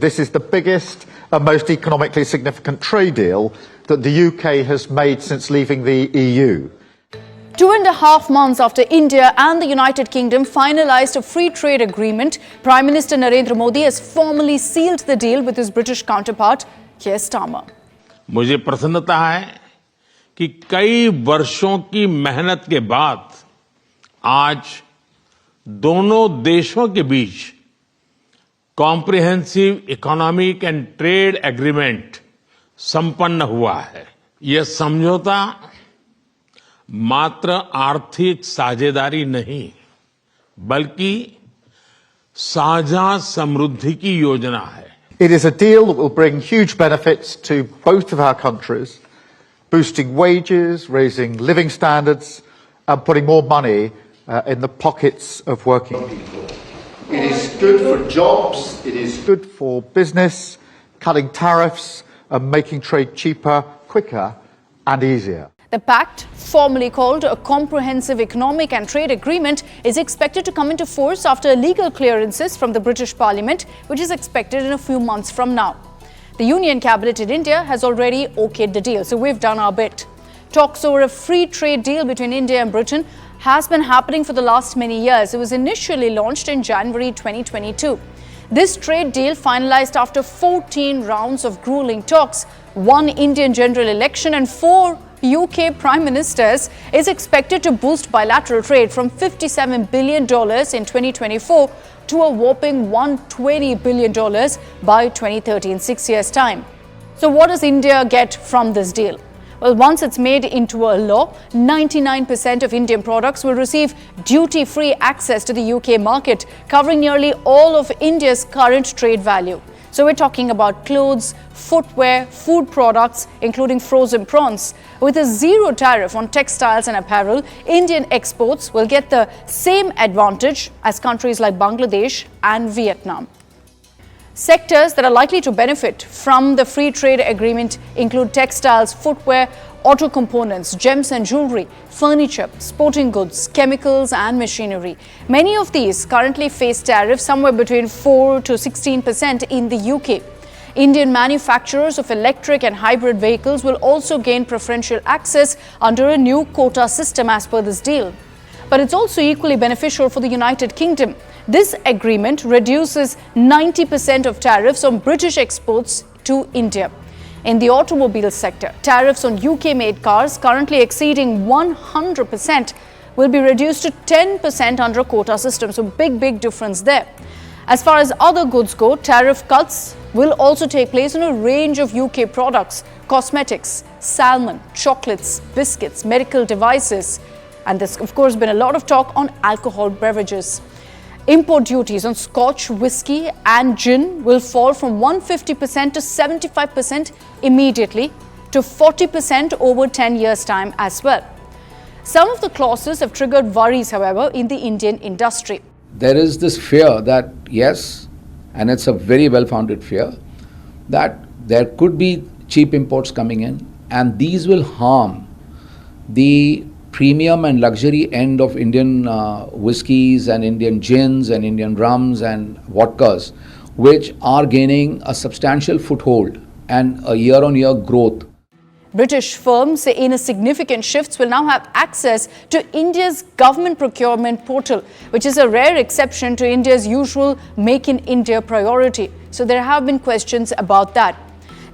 This is the biggest and most economically significant trade deal that the UK has made since leaving the EU. 2.5 months after India and the United Kingdom finalised a free trade agreement, Prime Minister Narendra Modi has formally sealed the deal with his British counterpart, Keir Starmer. मुझे प्रसन्नता है कि कई वर्षों की मेहनत के बाद आज दोनों देशों के बीच comprehensive economic and trade agreement संपन्न हुआ है। यह समझौता मात्र आर्थिक साझेदारी नहीं, बल्कि साझा समृद्धि की योजना है। It is a deal that will bring huge benefits to both of our countries, boosting wages, raising living standards, and putting more money in the pockets of working people. It is good for jobs, it is good for business, cutting tariffs and making trade cheaper, quicker and easier. The Pact, formerly called a Comprehensive Economic and Trade Agreement, is expected to come into force after legal clearances from the British Parliament, which is expected in a few months from now. The Union Cabinet in India has already okayed the deal, so we've done our bit. Talks over a free trade deal between India and Britain has been happening for the last many years. It was initially launched in January 2022. This trade deal, finalised after 14 rounds of grueling talks, one Indian general election and 4 UK Prime Ministers, is expected to boost bilateral trade from $57 billion in 2024 to a whopping $120 billion by 2030, in 6 years' time. So what does India get from this deal? Well, once it's made into a law, 99% of Indian products will receive duty-free access to the UK market, covering nearly all of India's current trade value. So we're talking about clothes, footwear, food products, including frozen prawns. With a zero tariff on textiles and apparel, Indian exports will get the same advantage as countries like Bangladesh and Vietnam. Sectors that are likely to benefit from the free trade agreement include textiles, footwear, auto components, gems and jewelry, furniture, sporting goods, chemicals and machinery. Many of these currently face tariffs somewhere between 4 to 16% in the UK. Indian manufacturers of electric and hybrid vehicles will also gain preferential access under a new quota system as per this deal. But it's also equally beneficial for the United Kingdom. This agreement reduces 90% of tariffs on British exports to India. In the automobile sector, tariffs on UK-made cars currently exceeding 100% will be reduced to 10% under a quota system. So big difference there. As far as other goods go, tariff cuts will also take place on a range of UK products: cosmetics, salmon, chocolates, biscuits, medical devices. And there's, of course, been a lot of talk on alcohol beverages. Import duties on Scotch, whiskey and gin will fall from 150% to 75% immediately to 40% over 10 years' time as well. Some of the clauses have triggered worries, however, in the Indian industry. There is this fear that, yes, and it's a very well-founded fear, that there could be cheap imports coming in, and these will harm the premium and luxury end of Indian whiskies and Indian gins and Indian rums and vodkas, which are gaining a substantial foothold and a year-on-year growth. British firms in a significant shifts will now have access to India's government procurement portal, which is a rare exception to India's usual Make in India priority. So there have been questions about that.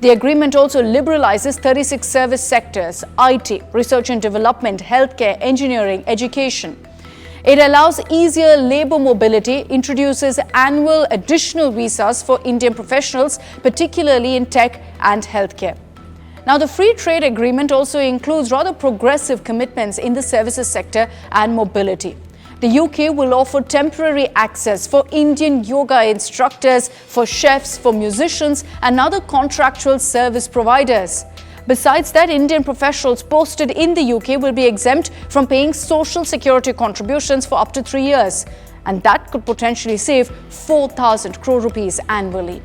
The agreement also liberalizes 36 service sectors: IT, research and development, healthcare, engineering, education. It allows easier labor mobility, introduces annual additional visas for Indian professionals, particularly in tech and healthcare. Now, the free trade agreement also includes rather progressive commitments in the services sector and mobility. The UK will offer temporary access for Indian yoga instructors, for chefs, for musicians and other contractual service providers. Besides that, Indian professionals posted in the UK will be exempt from paying social security contributions for up to 3 years. And that could potentially save 4,000 crore rupees annually.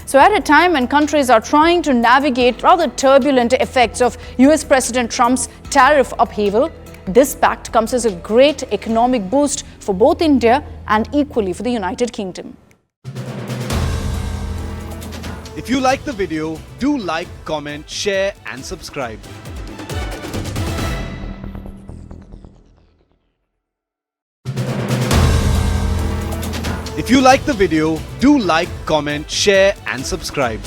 So at a time when countries are trying to navigate rather turbulent effects of US President Trump's tariff upheaval, this pact comes as a great economic boost for both India and equally for the United Kingdom. If you like the video, do like, comment, share and subscribe. If you like the video, do like, comment, share and subscribe.